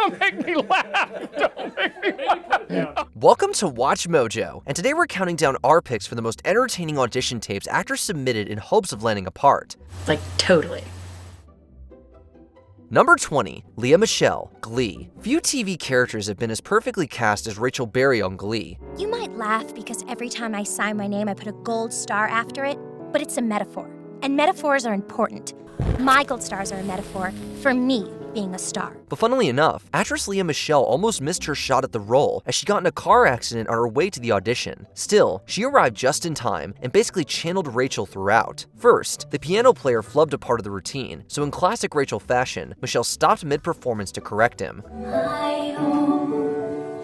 Don't make me laugh. Don't make me laugh. Welcome to Watch Mojo, and today we're counting down our picks for the most entertaining audition tapes actors submitted in hopes of landing a part. Like, totally. Number 20, Lea Michele, Glee. Few TV characters have been as perfectly cast as Rachel Berry on Glee. You might laugh because every time I sign my name, I put a gold star after it, but it's a metaphor. And metaphors are important. My gold stars are a metaphor for me being a star. But funnily enough, actress Lea Michele almost missed her shot at the role as she got in a car accident on her way to the audition. Still, she arrived just in time and basically channeled Rachel throughout. First, the piano player flubbed a part of the routine, so in classic Rachel fashion, Michele stopped mid-performance to correct him. My own,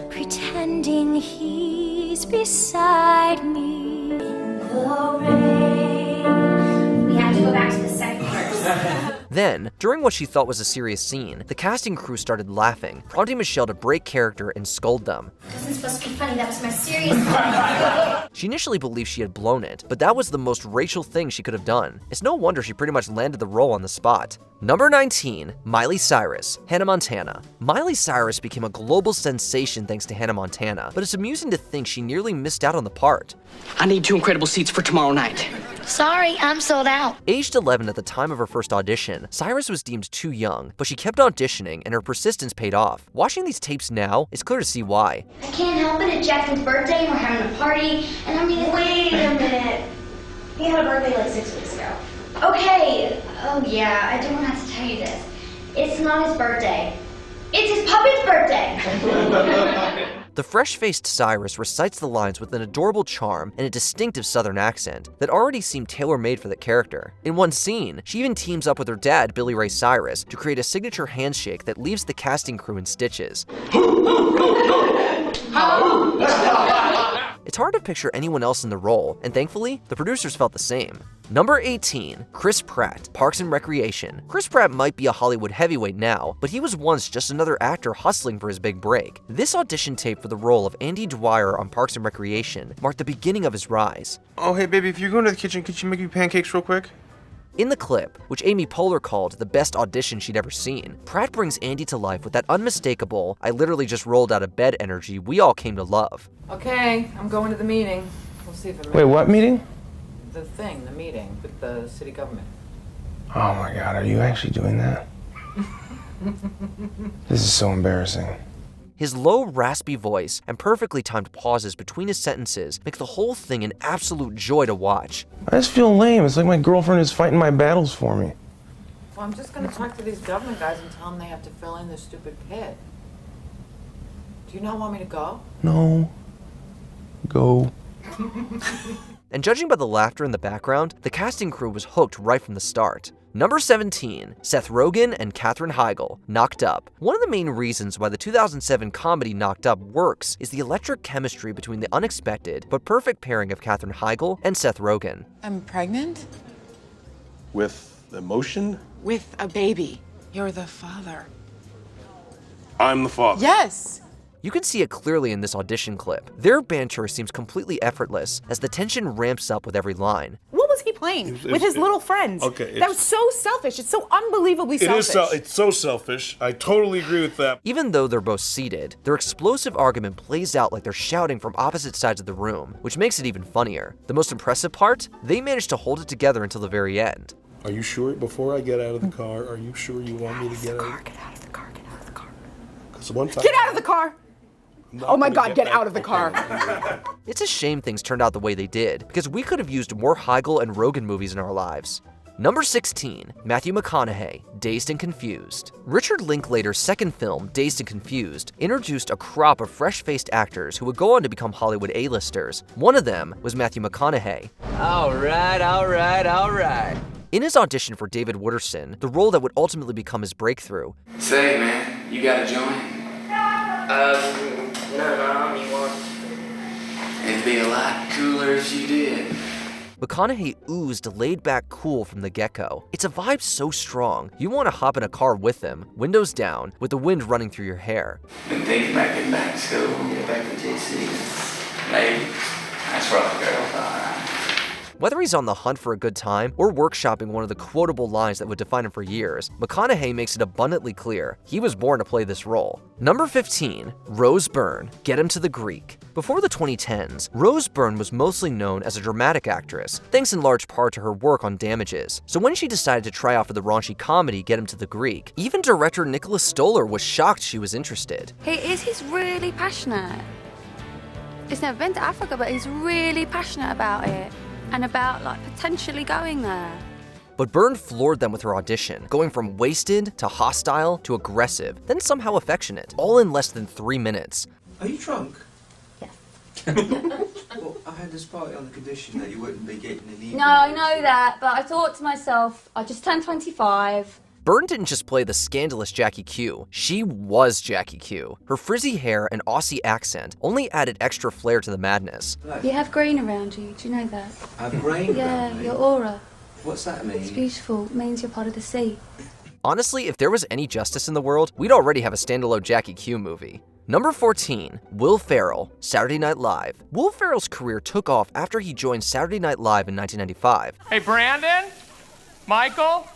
pretending he's beside me in the rain. We have to go back to the second verse. Then, during what she thought was a serious scene, the casting crew started laughing, prompting Michele to break character and scold them. This isn't supposed to be funny, that was my serious point. She initially believed she had blown it, but that was the most Rachel thing she could have done. It's no wonder she pretty much landed the role on the spot. Number 19, Miley Cyrus, Hannah Montana. Miley Cyrus became a global sensation thanks to Hannah Montana, but it's amusing to think she nearly missed out on the part. I need 2 incredible seats for tomorrow night. Sorry, I'm sold out. Aged 11 at the time of her first audition, Cyrus was deemed too young, but she kept auditioning and her persistence paid off. Watching these tapes now, it's clear to see why. I can't help it, it's Jackson's birthday and we're having a party, and I mean, wait a minute. He had a birthday like 6 weeks ago. Okay, oh yeah, I don't have to tell you this. It's not his birthday. It's his puppet's birthday! The fresh-faced Cyrus recites the lines with an adorable charm and a distinctive southern accent that already seemed tailor-made for the character. In one scene, she even teams up with her dad, Billy Ray Cyrus, to create a signature handshake that leaves the casting crew in stitches. It's hard to picture anyone else in the role, and thankfully, the producers felt the same. Number 18, Chris Pratt, Parks and Recreation. Chris Pratt might be a Hollywood heavyweight now, but he was once just another actor hustling for his big break. This audition tape for the role of Andy Dwyer on Parks and Recreation marked the beginning of his rise. Oh, hey, baby, if you're going to the kitchen, could you make me pancakes real quick? In the clip, which Amy Poehler called the best audition she'd ever seen, Pratt brings Andy to life with that unmistakable, I literally just rolled out of bed energy we all came to love. Okay, I'm going to the meeting. We'll see if it Wait, what meeting? The meeting with the city government. Oh my God, are you actually doing that? This is so embarrassing. His low, raspy voice and perfectly timed pauses between his sentences make the whole thing an absolute joy to watch. I just feel lame. It's like my girlfriend is fighting my battles for me. Well, I'm just going to talk to these government guys and tell them they have to fill in this stupid pit. Do you not want me to go? No. Go. And judging by the laughter in the background, the casting crew was hooked right from the start. Number 17, Seth Rogen and Katherine Heigl, Knocked Up. One of the main reasons why the 2007 comedy Knocked Up works is the electric chemistry between the unexpected but perfect pairing of Katherine Heigl and Seth Rogen. I'm pregnant? With emotion? With a baby. You're the father. I'm the father. Yes! You can see it clearly in this audition clip. Their banter seems completely effortless as the tension ramps up with every line. What was he playing with his little friends? Okay, that was so selfish. It's so unbelievably selfish. It's so selfish. I totally agree with that. Even though they're both seated, their explosive argument plays out like they're shouting from opposite sides of the room, which makes it even funnier. The most impressive part? They managed to hold it together until the very end. Are you sure, before I get out of the car, are you sure you want me to get out? Get out of the car, get out of the car. 'Cause one time, Get out of the car! Oh my God, get out of the car. It's a shame things turned out the way they did, because we could have used more Heigl and Rogen movies in our lives. Number 16, Matthew McConaughey, Dazed and Confused. Richard Linklater's second film, Dazed and Confused, introduced a crop of fresh-faced actors who would go on to become Hollywood A-listers. One of them was Matthew McConaughey. All right. In his audition for David Wooderson, the role that would ultimately become his breakthrough, Say, man, you got a joint? No, you want? It'd be a lot cooler if you did. McConaughey oozed laid-back cool from the get-go. It's a vibe so strong, you want to hop in a car with him, windows down, with the wind running through your hair. Been thinking about getting back to school, get back to JC. Maybe. That's what the girl thought, right? Whether he's on the hunt for a good time or workshopping one of the quotable lines that would define him for years, McConaughey makes it abundantly clear he was born to play this role. Number 15, Rose Byrne, Get Him to the Greek. Before the 2010s, Rose Byrne was mostly known as a dramatic actress, thanks in large part to her work on Damages. So when she decided to try out for the raunchy comedy Get Him to the Greek, even director Nicholas Stoller was shocked she was interested. He's really passionate. He's never been to Africa, but he's really passionate about it and about like potentially going there. But Byrne floored them with her audition, going from wasted to hostile to aggressive, then somehow affectionate, all in less than 3 minutes. Are you drunk? Yes. Well, I had this party on the condition that you wouldn't be getting any. No, I know that, but I thought to myself, I just turned 25. Byrne didn't just play the scandalous Jackie Q, she was Jackie Q. Her frizzy hair and Aussie accent only added extra flair to the madness. You have green around you, do you know that? I have grain. Yeah, your aura. What's that mean? It's beautiful, it means you're part of the sea. Honestly, if there was any justice in the world, we'd already have a standalone Jackie Q movie. Number 14, Will Ferrell, Saturday Night Live. Will Ferrell's career took off after he joined Saturday Night Live in 1995. Hey, Brandon? Michael?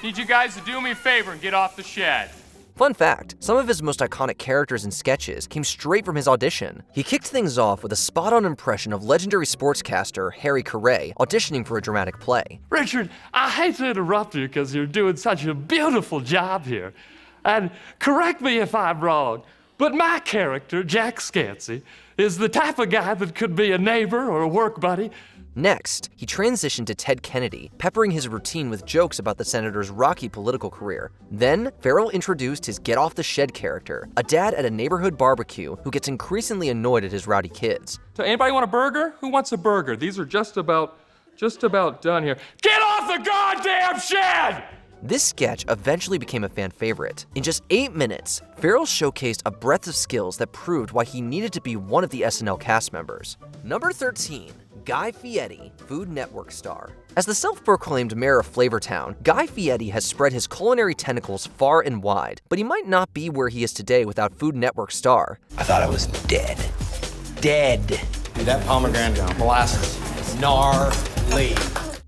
Need you guys to do me a favor and get off the shed. Fun fact, some of his most iconic characters and sketches came straight from his audition. He kicked things off with a spot-on impression of legendary sportscaster Harry Carrey auditioning for a dramatic play. Richard, I hate to interrupt you because you're doing such a beautiful job here. And correct me if I'm wrong, but my character, Jack Scansy, is the type of guy that could be a neighbor or a work buddy. Next, he transitioned to Ted Kennedy, peppering his routine with jokes about the senator's rocky political career. Then, Ferrell introduced his Get Off the Shed character, a dad at a neighborhood barbecue who gets increasingly annoyed at his rowdy kids. So anybody want a burger? Who wants a burger? These are just about done here. Get off the goddamn shed! This sketch eventually became a fan favorite. In just 8 minutes, Ferrell showcased a breadth of skills that proved why he needed to be one of the SNL cast members. Number 13, Guy Fieri, Food Network star. As the self-proclaimed mayor of Flavortown, Guy Fieri has spread his culinary tentacles far and wide, but he might not be where he is today without Food Network star. I thought I was dead. Dead. Dude, that pomegranate molasses is gnarly.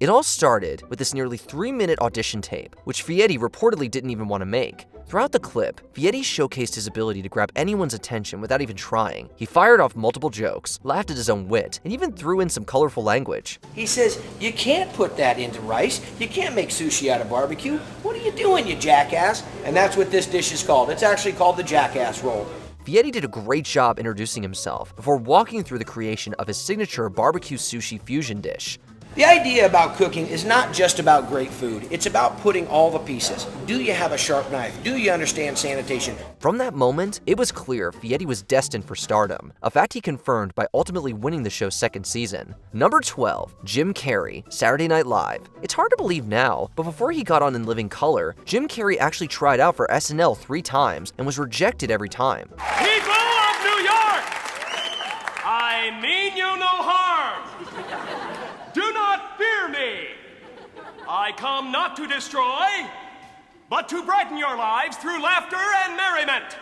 It all started with this nearly 3-minute audition tape, which Fieri reportedly didn't even want to make. Throughout the clip, Fieri showcased his ability to grab anyone's attention without even trying. He fired off multiple jokes, laughed at his own wit, and even threw in some colorful language. He says, you can't put that into rice. You can't make sushi out of barbecue. What are you doing, you jackass? And that's what this dish is called. It's actually called the jackass roll. Fieri did a great job introducing himself before walking through the creation of his signature barbecue sushi fusion dish. The idea about cooking is not just about great food. It's about putting all the pieces. Do you have a sharp knife? Do you understand sanitation? From that moment, it was clear Fieri was destined for stardom, a fact he confirmed by ultimately winning the show's second season. Number 12, Jim Carrey, Saturday Night Live. It's hard to believe now, but before he got on In Living Color, Jim Carrey actually tried out for SNL 3 times and was rejected every time. People of New York, I mean you no harm. Do not fear me. I come not to destroy, but to brighten your lives through laughter and merriment.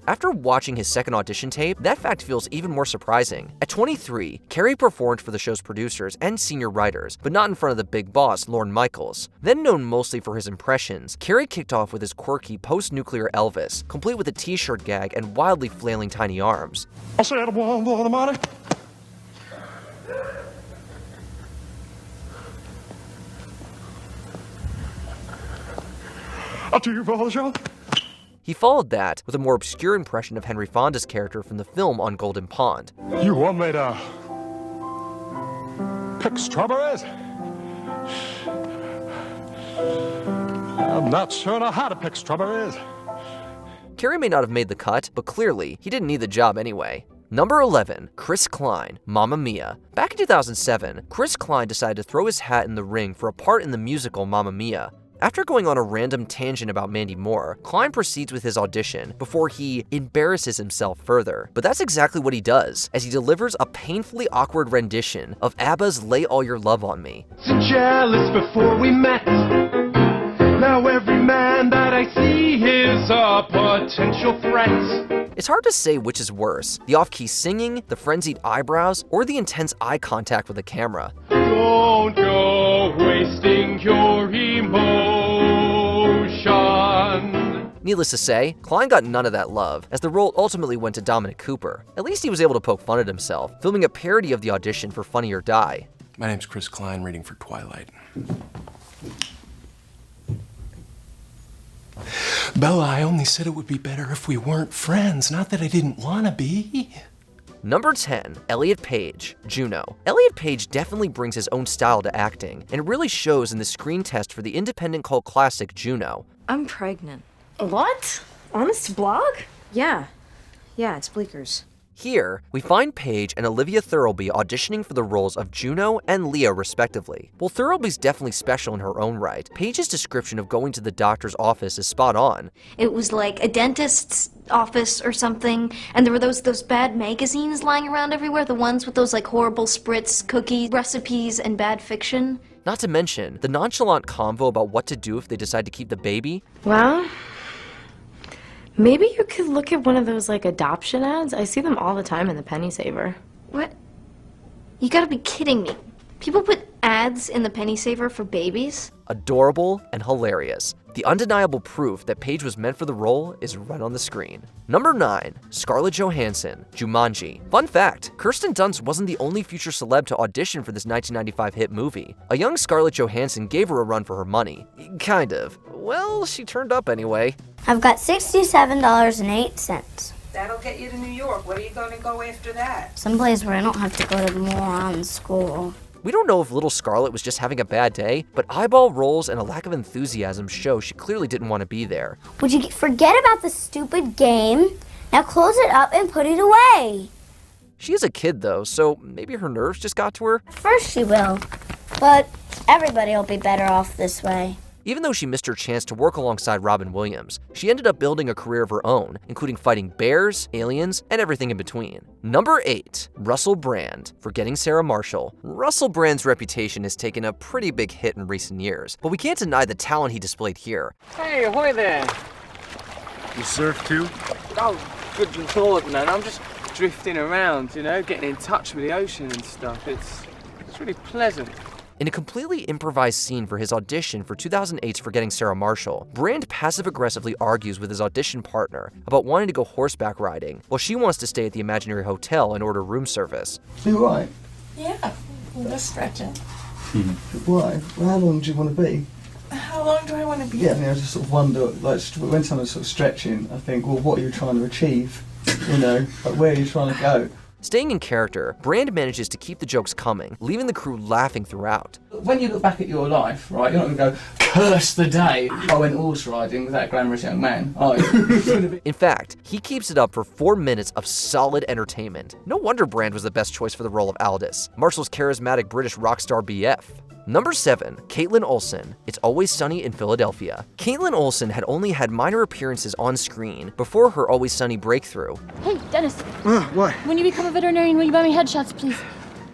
After watching his second audition tape, that fact feels even more surprising. At 23, Carrey performed for the show's producers and senior writers, but not in front of the big boss, Lorne Michaels. Then known mostly for his impressions, Carrey kicked off with his quirky post-nuclear Elvis, complete with a t-shirt gag and wildly flailing tiny arms. I'll say it one the money. I'll do you for the show. He followed that with a more obscure impression of Henry Fonda's character from the film On Golden Pond. You want me to pick strawberries? I'm not sure how to pick strawberries. Carrey may not have made the cut, but clearly, he didn't need the job anyway. Number 11, Chris Klein, Mamma Mia. Back in 2007, Chris Klein decided to throw his hat in the ring for a part in the musical Mamma Mia. After going on a random tangent about Mandy Moore, Klein proceeds with his audition before he embarrasses himself further. But that's exactly what he does, as he delivers a painfully awkward rendition of ABBA's Lay All Your Love on Me. So jealous before we met. Now every man that I see is a potential threat. It's hard to say which is worse, the off-key singing, the frenzied eyebrows, or the intense eye contact with the camera. Don't go wasting your emotion. Needless to say, Klein got none of that love, as the role ultimately went to Dominic Cooper. At least he was able to poke fun at himself, filming a parody of the audition for Funny or Die. My name's Chris Klein, reading for Twilight. Bella, I only said it would be better if we weren't friends, not that I didn't want to be. Number 10, Elliot Page, Juno. Elliot Page definitely brings his own style to acting, and it really shows in the screen test for the independent cult classic Juno. I'm pregnant. What? Honest blog? Yeah, it's Bleeker's. Here, we find Paige and Olivia Thirlby auditioning for the roles of Juno and Leah, respectively. While Thirlby's definitely special in her own right, Paige's description of going to the doctor's office is spot on. It was like a dentist's office or something, and there were those bad magazines lying around everywhere, the ones with those like horrible spritz, cookie recipes, and bad fiction. Not to mention, the nonchalant convo about what to do if they decide to keep the baby. Well, maybe you could look at one of those like adoption ads. I see them all the time in the Penny Saver. What? You gotta be kidding me. People put ads in the Penny Saver for babies? Adorable and hilarious. The undeniable proof that Paige was meant for the role is right on the screen. Number 9, Scarlett Johansson, Jumanji. Fun fact, Kirsten Dunst wasn't the only future celeb to audition for this 1995 hit movie. A young Scarlett Johansson gave her a run for her money. Kind of. Well, she turned up anyway. I've got $67.08. That'll get you to New York. Where are you going to go after that? Someplace where I don't have to go to moron school. We don't know if little Scarlett was just having a bad day, but eyeball rolls and a lack of enthusiasm show she clearly didn't want to be there. Would you forget about the stupid game? Now close it up and put it away. She is a kid though, so maybe her nerves just got to her. First she will, but everybody will be better off this way. Even though she missed her chance to work alongside Robin Williams, she ended up building a career of her own, including fighting bears, aliens, and everything in between. Number 8, Russell Brand, Forgetting Sarah Marshall. Russell Brand's reputation has taken a pretty big hit in recent years, but we can't deny the talent he displayed here. Hey, ahoy there. You surf too? Oh, good thought, man. I'm just drifting around, you know, getting in touch with the ocean and stuff. It's really pleasant. In a completely improvised scene for his audition for 2008's Forgetting Sarah Marshall, Brand passive-aggressively argues with his audition partner about wanting to go horseback riding, while she wants to stay at the imaginary hotel and order room service. You all right? Yeah, I'm just stretching. Why? Well, how long do you want to be? How long do I want to be? Yeah, I mean, I just sort of wonder, like, when someone's sort of stretching, I think, well, what are you trying to achieve? You know, like, where are you trying to go? Staying in character, Brand manages to keep the jokes coming, leaving the crew laughing throughout. When you look back at your life, right, you're not going to go, curse the day I went horse riding with that glamorous young man, are you? In fact, he keeps it up for 4 minutes of solid entertainment. No wonder Brand was the best choice for the role of Aldous, Marshall's charismatic British rock star BF. Number 7, Caitlin Olsen, It's Always Sunny in Philadelphia. Caitlin Olsen had only had minor appearances on screen before her Always Sunny breakthrough. Hey, Dennis. What? When you become a veterinarian, will you buy me headshots, please?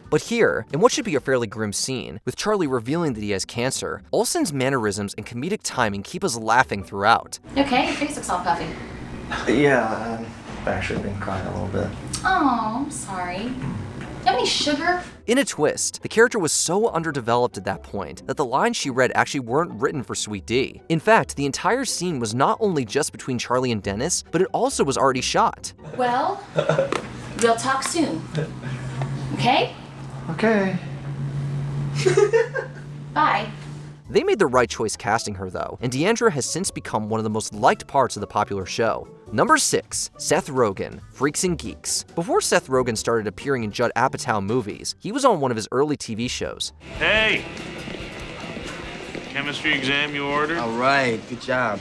But here, in what should be a fairly grim scene, with Charlie revealing that he has cancer, Olsen's mannerisms and comedic timing keep us laughing throughout. Okay, your face looks all puffy. Yeah, I've actually been crying a little bit. Oh, I'm sorry. Do you have any sugar? In a twist, the character was so underdeveloped at that point that the lines she read actually weren't written for Sweet D. In fact, the entire scene was not only just between Charlie and Dennis, but it also was already shot. Well, we'll talk soon. Okay? Okay. Bye. They made the right choice casting her though, and Deandra has since become one of the most liked parts of the popular show. Number 6, Seth Rogen, Freaks and Geeks. Before Seth Rogen started appearing in Judd Apatow movies, he was on one of his early TV shows. Hey! Chemistry exam you ordered? All right, good job.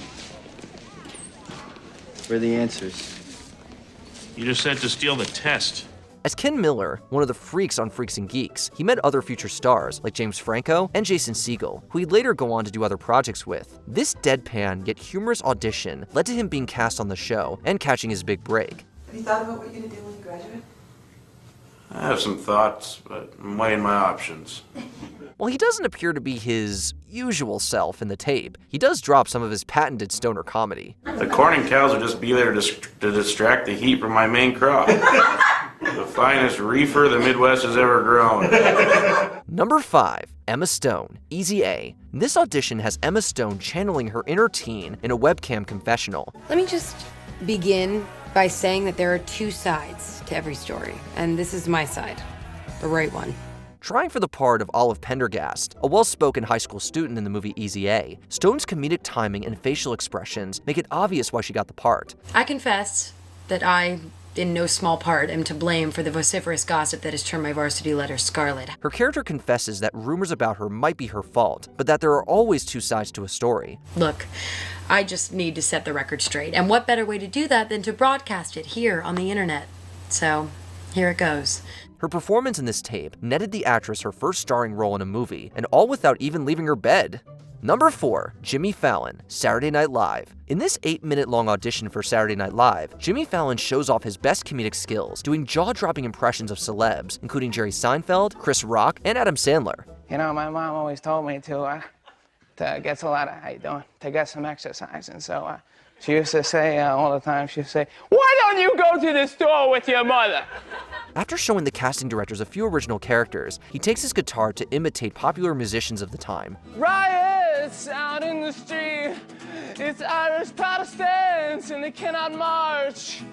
Where are the answers? You just said to steal the test. As Ken Miller, one of the freaks on Freaks and Geeks, he met other future stars like James Franco and Jason Segel, who he'd later go on to do other projects with. This deadpan yet humorous audition led to him being cast on the show and catching his big break. Have you thought about what you're going to do when you graduate? I have some thoughts, but I'm weighing my options. While he doesn't appear to be his usual self in the tape, he does drop some of his patented stoner comedy. The Corning cows will just be there to distract the heat from my main crop. The finest reefer the Midwest has ever grown. Number 5. Emma Stone, Easy A. This audition has Emma Stone channeling her inner teen in a webcam confessional. Let me just begin by saying that there are two sides to every story, and this is my side, the right one. Trying for the part of Olive Pendergast, a well-spoken high school student in the movie Easy A, Stone's comedic timing and facial expressions make it obvious why she got the part. I confess that I, in no small part, am to blame for the vociferous gossip that has turned my varsity letter scarlet. Her character confesses that rumors about her might be her fault, but that there are always two sides to a story. Look, I just need to set the record straight, and what better way to do that than to broadcast it here on the internet? So, here it goes. Her performance in this tape netted the actress her first starring role in a movie, and all without even leaving her bed. Number 4. Jimmy Fallon, Saturday Night Live. In this 8-minute-long audition for Saturday Night Live, Jimmy Fallon shows off his best comedic skills, doing jaw-dropping impressions of celebs, including Jerry Seinfeld, Chris Rock, and Adam Sandler. You know, my mom always told me to get a lot of, how you doing, to get some exercise. And so she used to say all the time, she'd say, why don't you go to the store with your mother? After showing the casting directors a few original characters, he takes his guitar to imitate popular musicians of the time. Riots out in the street, it's Irish Protestants and they cannot march.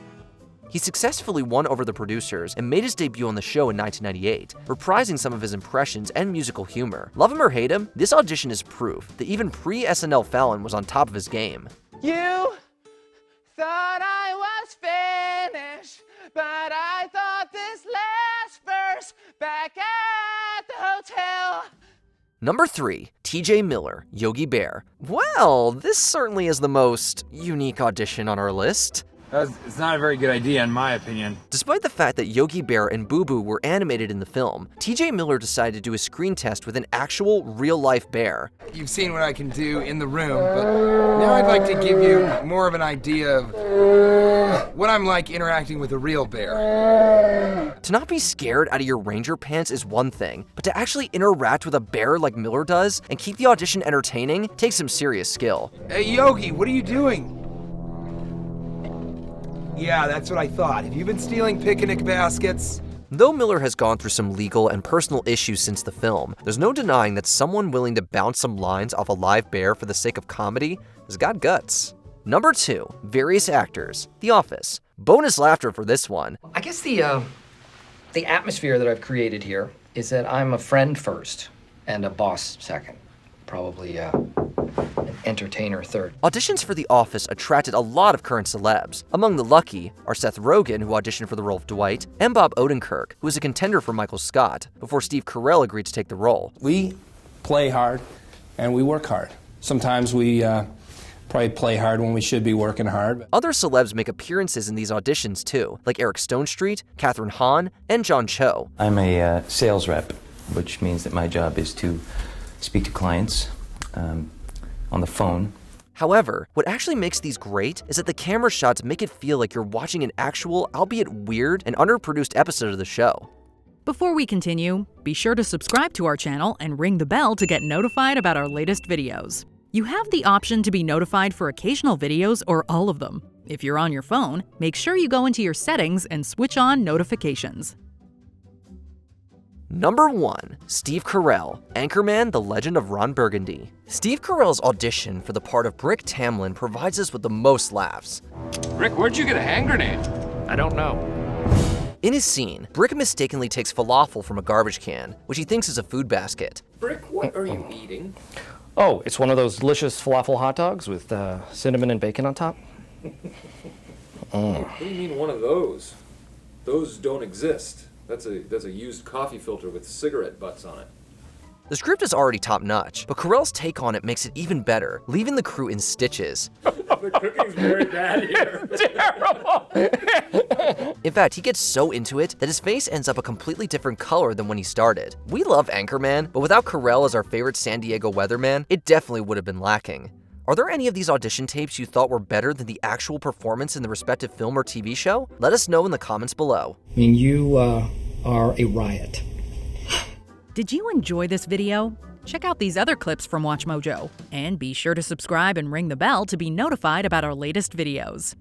He successfully won over the producers and made his debut on the show in 1998, reprising some of his impressions and musical humor. Love him or hate him, this audition is proof that even pre-SNL Fallon was on top of his game. You thought I was finished, but I thought this last verse back at the hotel. Number 3. TJ Miller, Yogi Bear. Well, this certainly is the most unique audition on our list. It's not a very good idea, in my opinion. Despite the fact that Yogi Bear and Boo Boo were animated in the film, TJ Miller decided to do a screen test with an actual, real-life bear. You've seen what I can do in the room, but now I'd like to give you more of an idea of what I'm like interacting with a real bear. To not be scared out of your ranger pants is one thing, but to actually interact with a bear like Miller does and keep the audition entertaining takes some serious skill. Hey, Yogi, what are you doing? Yeah, that's what I thought. Have you been stealing picnic baskets? Though Miller has gone through some legal and personal issues since the film, there's no denying that someone willing to bounce some lines off a live bear for the sake of comedy has got guts. Number 2. Various actors. The Office. Bonus laughter for this one. I guess the atmosphere that I've created here is that I'm a friend first and a boss second. Probably an entertainer third. Auditions for The Office attracted a lot of current celebs. Among the lucky are Seth Rogen, who auditioned for the role of Dwight, and Bob Odenkirk, who was a contender for Michael Scott, before Steve Carell agreed to take the role. We play hard and we work hard. Sometimes we probably play hard when we should be working hard. Other celebs make appearances in these auditions too, like Eric Stonestreet, Kathryn Hahn, and John Cho. I'm a sales rep, which means that my job is to speak to clients on the phone. However, what actually makes these great is that the camera shots make it feel like you're watching an actual, albeit weird and underproduced episode of the show. Before we continue, be sure to subscribe to our channel and ring the bell to get notified about our latest videos. You have the option to be notified for occasional videos or all of them. If you're on your phone, make sure you go into your settings and switch on notifications. Number 1. Steve Carell, Anchorman, The Legend of Ron Burgundy. Steve Carell's audition for the part of Brick Tamlin provides us with the most laughs. Rick, where'd you get a hand grenade? I don't know. In his scene, Brick mistakenly takes falafel from a garbage can, which he thinks is a food basket. Brick, what are you eating? Oh, it's one of those delicious falafel hot dogs with cinnamon and bacon on top. What do you mean one of those? Those don't exist. That's a used coffee filter with cigarette butts on it. The script is already top-notch, but Carell's take on it makes it even better, leaving the crew in stitches. The cooking's very bad here. Terrible! In fact, he gets so into it that his face ends up a completely different color than when he started. We love Anchorman, but without Carell as our favorite San Diego weatherman, it definitely would have been lacking. Are there any of these audition tapes you thought were better than the actual performance in the respective film or TV show? Let us know in the comments below. I mean, you are a riot. Did you enjoy this video? Check out these other clips from WatchMojo, and be sure to subscribe and ring the bell to be notified about our latest videos.